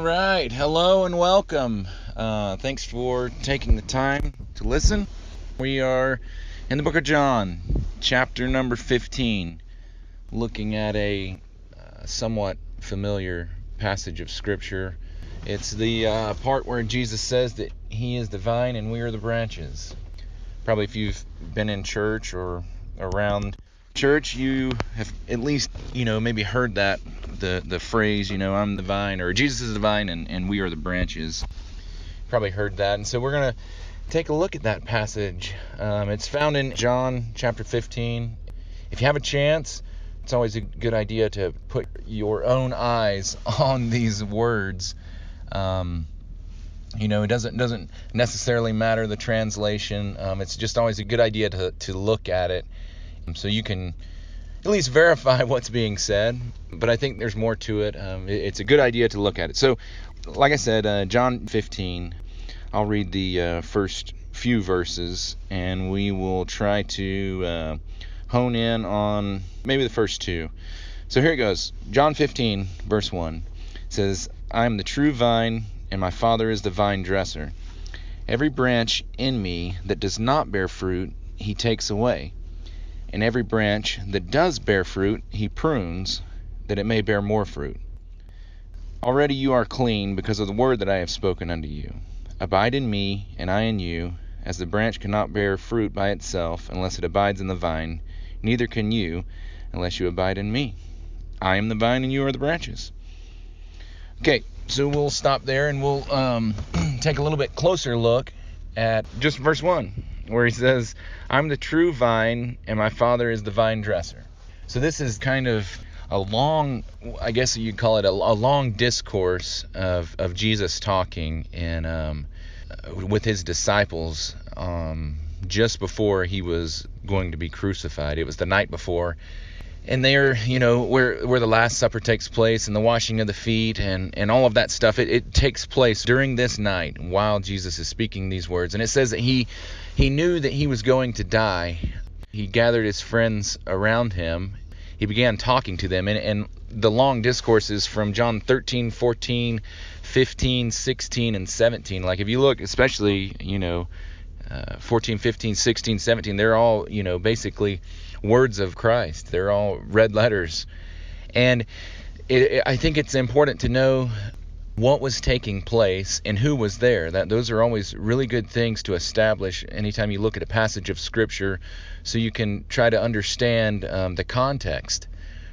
All right. Hello and welcome. Thanks for taking the time to listen. We are in the book of John, chapter number 15, looking at a somewhat familiar passage of Scripture. It's the part where Jesus says that He is the vine and we are the branches. Probably if you've been in church or around church, you have at least, maybe heard that, the phrase, I'm the vine, or Jesus is the vine and we are the branches. Probably heard that. And so we're going to take a look at that passage. It's found in John chapter 15. If you have a chance, it's always a good idea to put your own eyes on these words. It doesn't necessarily matter the translation. It's just always a good idea to look at it so you can at least verify what's being said. But I think there's more to it. It's a good idea to look at it. So, like I said, John 15, I'll read the first few verses, and we will try to hone in on maybe the first two. So here it goes. John 15, verse 1 says, I am the true vine, and my Father is the vine dresser. Every branch in me that does not bear fruit, He takes away. And every branch that does bear fruit, He prunes, that it may bear more fruit. Already you are clean because of the word that I have spoken unto you. Abide in me, and I in you, as the branch cannot bear fruit by itself unless it abides in the vine, neither can you unless you abide in me. I am the vine, and you are the branches. Okay, so we'll stop there, and we'll take a little bit closer look at just verse 1, where he says, I'm the true vine, and my Father is the vine dresser. So this is kind of a long, I guess you'd call it a long discourse of Jesus talking with his disciples just before he was going to be crucified. It was the night before. And there, where the Last Supper takes place and the washing of the feet and all of that stuff, it takes place during this night while Jesus is speaking these words. And it says that he knew that he was going to die. He gathered his friends around him. He began talking to them. And the long discourses from John 13, 14, 15, 16, and 17. Like if you look, especially, 14, 15, 16, 17, they're all, basically words of Christ. They're all red letters. And I think it's important to know what was taking place and who was there. Those are always really good things to establish anytime you look at a passage of Scripture, so you can try to understand the context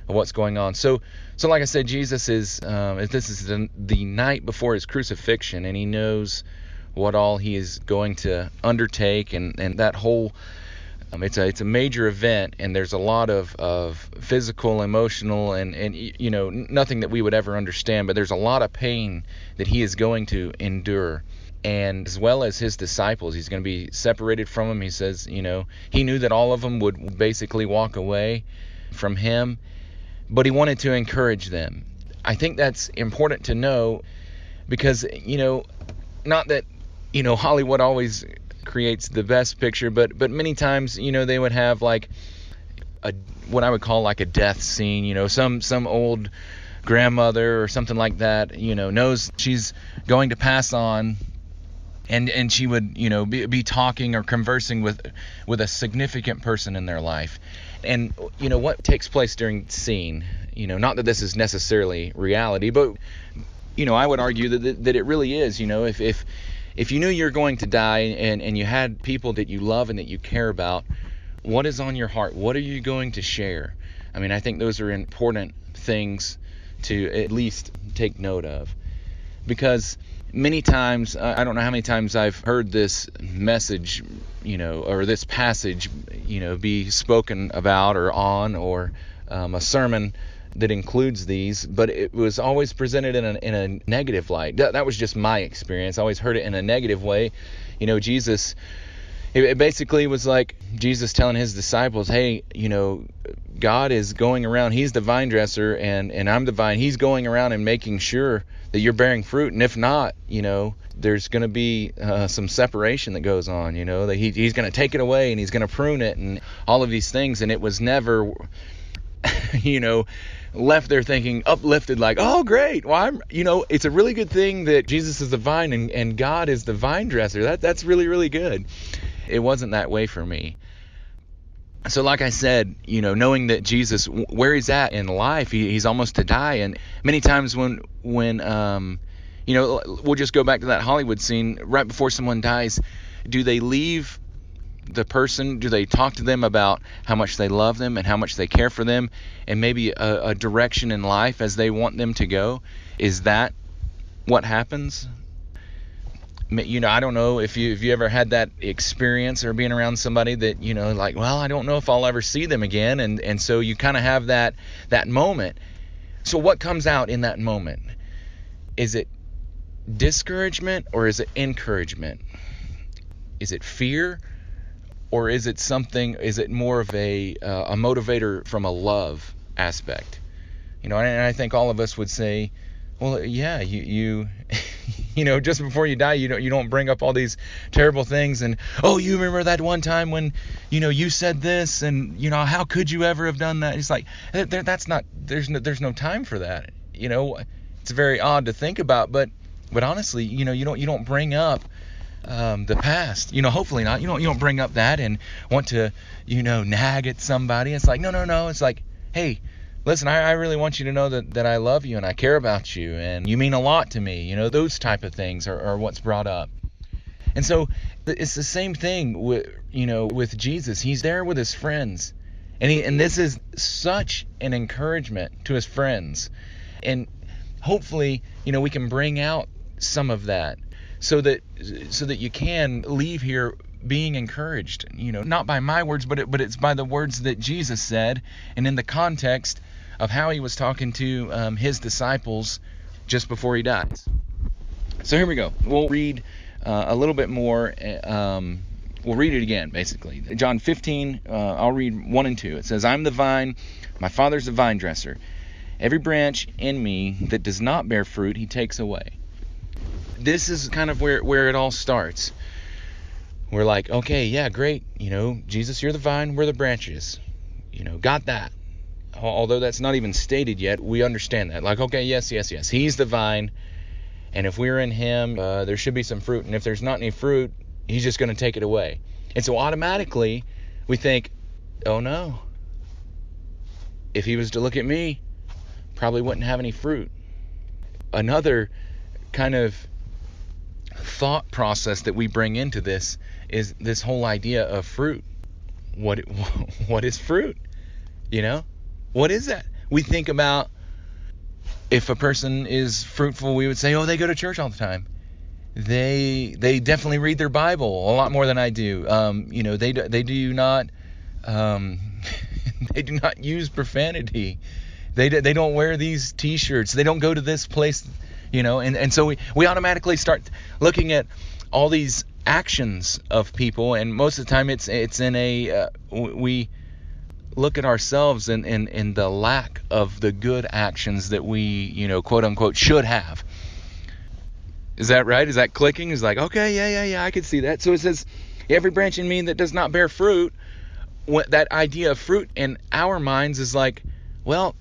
of what's going on. So like I said, Jesus is this is the night before his crucifixion, and he knows what all he is going to undertake, and that whole it's a major event, and there's a lot of physical, emotional, and nothing that we would ever understand, but there's a lot of pain that he is going to endure. And as well as his disciples, he's going to be separated from them. He says, he knew that all of them would basically walk away from him, but he wanted to encourage them. I think that's important to know because, not that, Hollywood always creates the best picture, but many times, they would have like what I would call like a death scene, some old grandmother or something like that, knows she's going to pass on, and she would, be talking or conversing with a significant person in their life. And, what takes place during the scene, not that this is necessarily reality, but, I would argue that it really is, if you knew you're going to die and you had people that you love and that you care about, what is on your heart? What are you going to share? I mean, I think those are important things to at least take note of. Because many times, I don't know how many times I've heard this message, or this passage, be spoken about or on, or a sermon that includes these, but it was always presented in a negative light. That was just my experience. I always heard it in a negative way. Jesus, it basically was like Jesus telling his disciples, hey, God is going around, he's the vine dresser, and I'm the vine. He's going around and making sure that you're bearing fruit, and if not, there's going to be some separation that goes on, that he's going to take it away, and he's going to prune it, and all of these things. And it was never left there thinking uplifted, like, oh, great. Well, it's a really good thing that Jesus is the vine and God is the vine dresser. That's really, really good. It wasn't that way for me. So like I said, knowing that Jesus, where he's at in life, he's almost to die. And many times when we'll just go back to that Hollywood scene right before someone dies. Do they leave the person? Do they talk to them about how much they love them and how much they care for them and maybe a direction in life as they want them to go? Is that what happens? I don't know if you ever had that experience or being around somebody that, like, well, I don't know if I'll ever see them again. And so you kind of have that moment. So what comes out in that moment? Is it discouragement or is it encouragement? Is it fear or is it more of a motivator from a love aspect? And I think all of us would say, well, yeah, you just before you die, you don't bring up all these terrible things and, oh, you remember that one time when, you said this and, how could you ever have done that? It's like, there's no time for that. It's very odd to think about, but honestly, you don't bring up the past. Hopefully not. You don't bring up that and want to, nag at somebody. It's like, no. It's like, hey, listen, I really want you to know that I love you and I care about you and you mean a lot to me. Those type of things are what's brought up. And so it's the same thing with Jesus. He's there with his friends. And this is such an encouragement to his friends. And hopefully, we can bring out some of that so that you can leave here being encouraged, not by my words, but it's by the words that Jesus said and in the context of how he was talking to his disciples just before he dies. So here we go. We'll read a little bit more. We'll read it again, basically. John 15, I'll read 1 and 2. It says, I'm the vine, my Father's the vine dresser. Every branch in me that does not bear fruit, he takes away. This is kind of where it all starts. We're like, okay, yeah, great. Jesus, you're the vine, we're the branches. Got that. Although that's not even stated yet, we understand that. Like, okay, yes. He's the vine. And if we're in him, there should be some fruit. And if there's not any fruit, he's just going to take it away. And so automatically we think, oh no. If he was to look at me, probably wouldn't have any fruit. Another kind of thought process that we bring into this is this whole idea of fruit. What is fruit? What is that? We think about if a person is fruitful, we would say, oh, they go to church all the time. They definitely read their Bible a lot more than I do. They do not they do not use profanity. They don't wear these T-shirts. They don't go to this place. And so we automatically start looking at all these actions of people, and most of the time it's in we look at ourselves in the lack of the good actions that we quote unquote should have. Is that right? Is that clicking? Is like, okay, yeah, I can see that. So it says, every branch in me that does not bear fruit. That idea of fruit in our minds is like, well,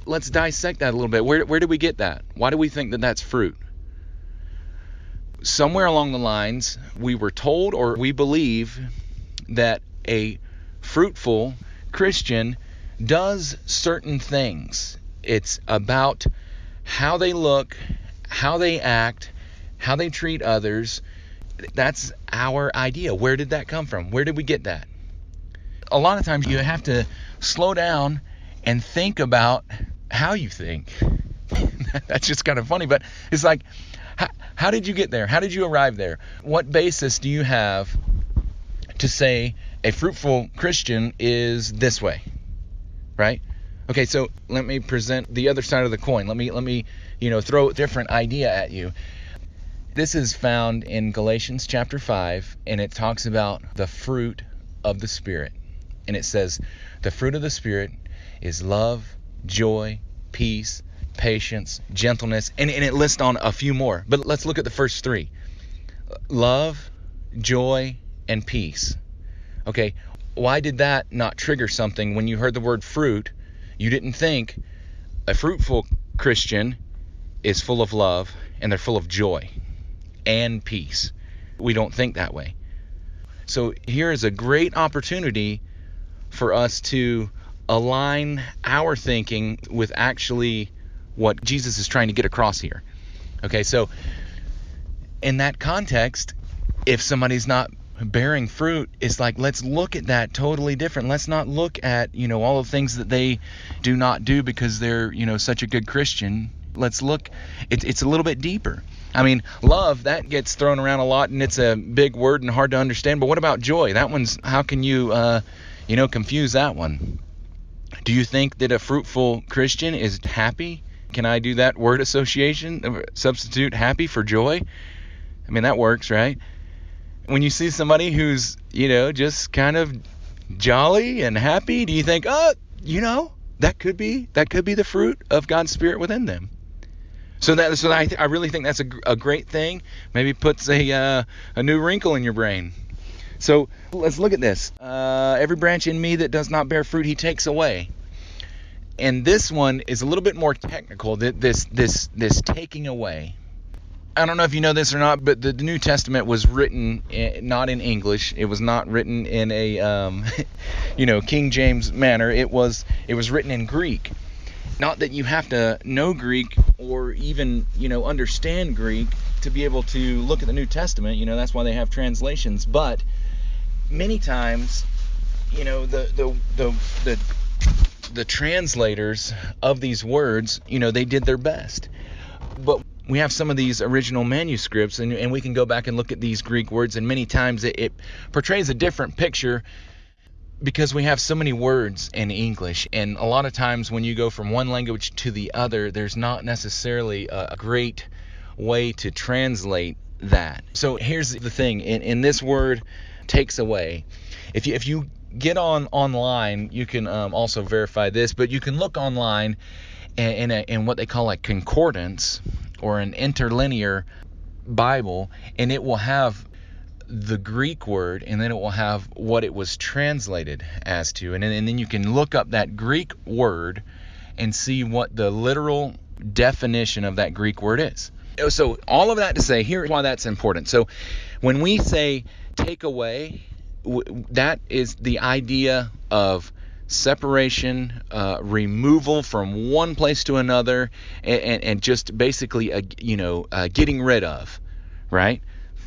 let's dissect that a little bit. Where do we get that? Why do we think that that's fruit? Somewhere along the lines, we were told or we believe that a fruitful Christian does certain things. It's about how they look, how they act, how they treat others. That's our idea. Where did that come from? Where did we get that? A lot of times you have to slow down and think about how you think. That's just kind of funny, but it's like, how did you get there? How did you arrive there? What basis do you have to say a fruitful Christian is this way, right? Okay, so let me present the other side of the coin. Let me throw a different idea at you. This is found in Galatians chapter 5, and it talks about the fruit of the Spirit. And it says, the fruit of the Spirit is love, joy, peace, patience, gentleness, and it lists on a few more. But let's look at the first three. Love, joy, and peace. Okay, why did that not trigger something when you heard the word fruit You didn't think a fruitful Christian is full of love and they're full of joy and peace. We don't think that way. So here is a great opportunity for us to align our thinking with actually what Jesus is trying to get across here. Okay, so in that context, if somebody's not bearing fruit, it's like, let's look at that totally different. Let's not look at, all the things that they do not do because they're, such a good Christian. Let's look, it's a little bit deeper. I mean, love, that gets thrown around a lot and it's a big word and hard to understand. But what about joy? That one's, how can you, confuse that one? Do you think that a fruitful Christian is happy? Can I do that word association? Substitute happy for joy? I mean, that works, right? When you see somebody who's, just kind of jolly and happy, do you think, that could be the fruit of God's Spirit within them? So I really think that's a great thing. Maybe puts a new wrinkle in your brain. So let's look at this. Every branch in me that does not bear fruit, he takes away. And this one is a little bit more technical. This taking away. I don't know if you know this or not, but the New Testament was written not in English. It was not written in a King James manner. It was written in Greek. Not that you have to know Greek or even understand Greek to be able to look at the New Testament. That's why they have translations. But many times, the translators of these words, they did their best. But we have some of these original manuscripts, and we can go back and look at these Greek words, and many times it portrays a different picture because we have so many words in English. And a lot of times when you go from one language to the other, there's not necessarily a great way to translate that. So here's the thing. In this word, takes away. If you get online, you can also verify this, but you can look online in what they call a concordance or an interlinear Bible, and it will have the Greek word, and then it will have what it was translated as to, and then you can look up that Greek word and see what the literal definition of that Greek word is. So all of that to say, here's why that's important. So when we say take away, that is the idea of separation, removal from one place to another, and just basically getting rid of, right?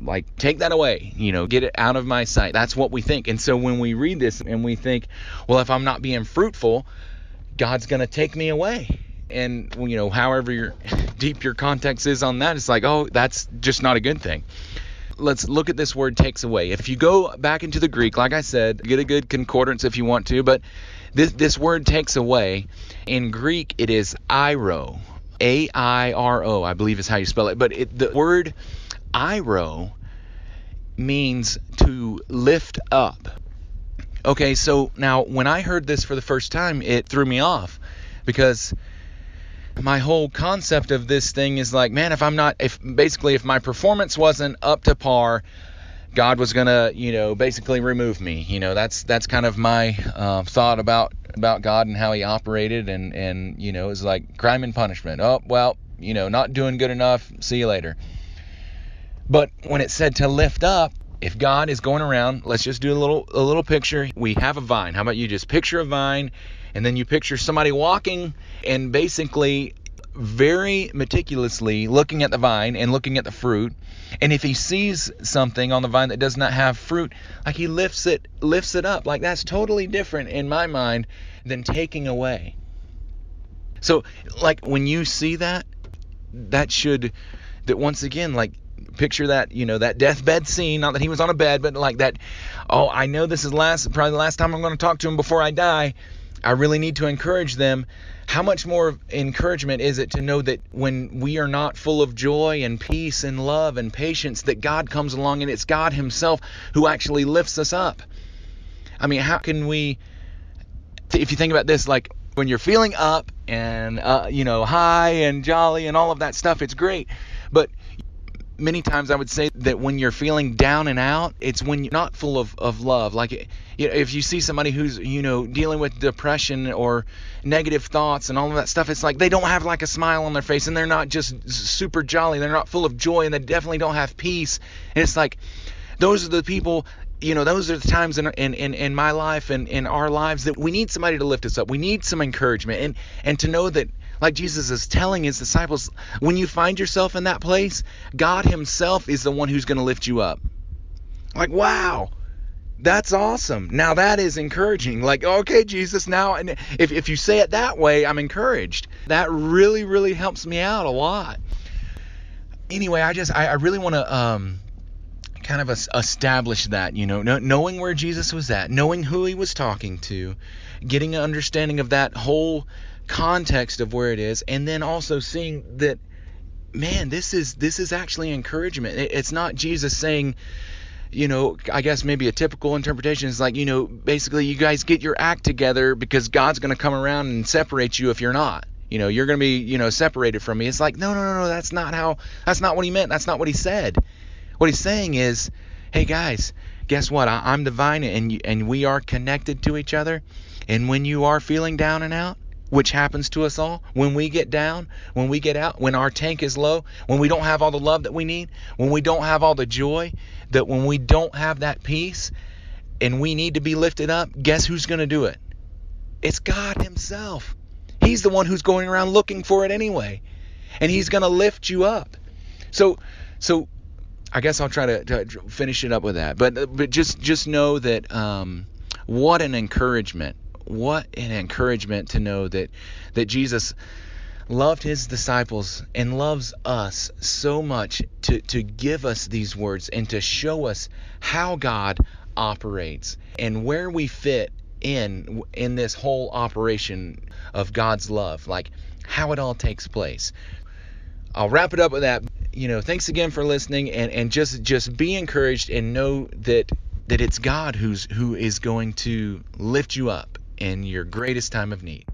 Like, take that away, get it out of my sight. That's what we think. And so when we read this and we think, well, if I'm not being fruitful, God's going to take me away. And, however deep your context is on that, it's like, oh, that's just not a good thing. Let's look at this word takes away. If you go back into the Greek, like I said, get a good concordance if you want to, but this word takes away, in Greek it is airo, A-I-R-O, I believe is how you spell it. But the word airo means to lift up. Okay, so now when I heard this for the first time, it threw me off, because my whole concept of this thing is like, man, if my performance wasn't up to par, God was gonna, basically remove me. That's kind of my thought about God and how he operated, and it was like crime and punishment. Oh, well, not doing good enough. See you later. But when it said to lift up, if God is going around, let's just do a little picture. We have a vine. How about you just picture a vine, and then you picture somebody walking and basically very meticulously looking at the vine and looking at the fruit. And if he sees something on the vine that does not have fruit, like he lifts it up. Like, that's totally different in my mind than taking away. So like when you see that once again, like, picture that, that deathbed scene, not that he was on a bed, but like that, oh, I know this is probably the last time I'm going to talk to him before I die. I really need to encourage them. How much more encouragement is it to know that when we are not full of joy and peace and love and patience, that God comes along, and it's God himself who actually lifts us up. I mean, how can we, if you think about this, like when you're feeling up and, high and jolly and all of that stuff, it's great. But many times I would say that when you're feeling down and out, it's when you're not full of love. Like, if you see somebody who's, dealing with depression or negative thoughts and all of that stuff, it's like they don't have like a smile on their face, and they're not just super jolly. They're not full of joy, and they definitely don't have peace. And it's like, those are the people, those are the times in my life and in our lives that we need somebody to lift us up. We need some encouragement, and to know that, like Jesus is telling his disciples, when you find yourself in that place, God himself is the one who's going to lift you up. Like, wow, that's awesome. Now that is encouraging. Like, okay, Jesus, now, and if you say it that way, I'm encouraged. That really, really helps me out a lot. Anyway, I really want to kind of establish that, knowing where Jesus was at, knowing who he was talking to, getting an understanding of that whole context of where it is, and then also seeing that, man, this is actually encouragement. It's not Jesus saying, I guess maybe a typical interpretation is like, basically, you guys get your act together because God's going to come around and separate you if you're not. You're going to be, separated from me. It's like, no, that's not what he meant. That's not what he said. What he's saying is, hey guys, guess what? I'm divine, and we are connected to each other. And when you are feeling down and out, which happens to us all, when we get down, when we get out, when our tank is low, when we don't have all the love that we need, when we don't have all the joy, when we don't have that peace, and we need to be lifted up, guess who's going to do it? It's God himself. He's the one who's going around looking for it anyway, and he's going to lift you up. So I guess I'll try to finish it up with that. But just know that what an encouragement. What an encouragement to know that Jesus loved his disciples and loves us so much to give us these words and to show us how God operates and where we fit in this whole operation of God's love, like how it all takes place. I'll wrap it up with that. Thanks again for listening, and just be encouraged and know that it's God who is going to lift you up in your greatest time of need.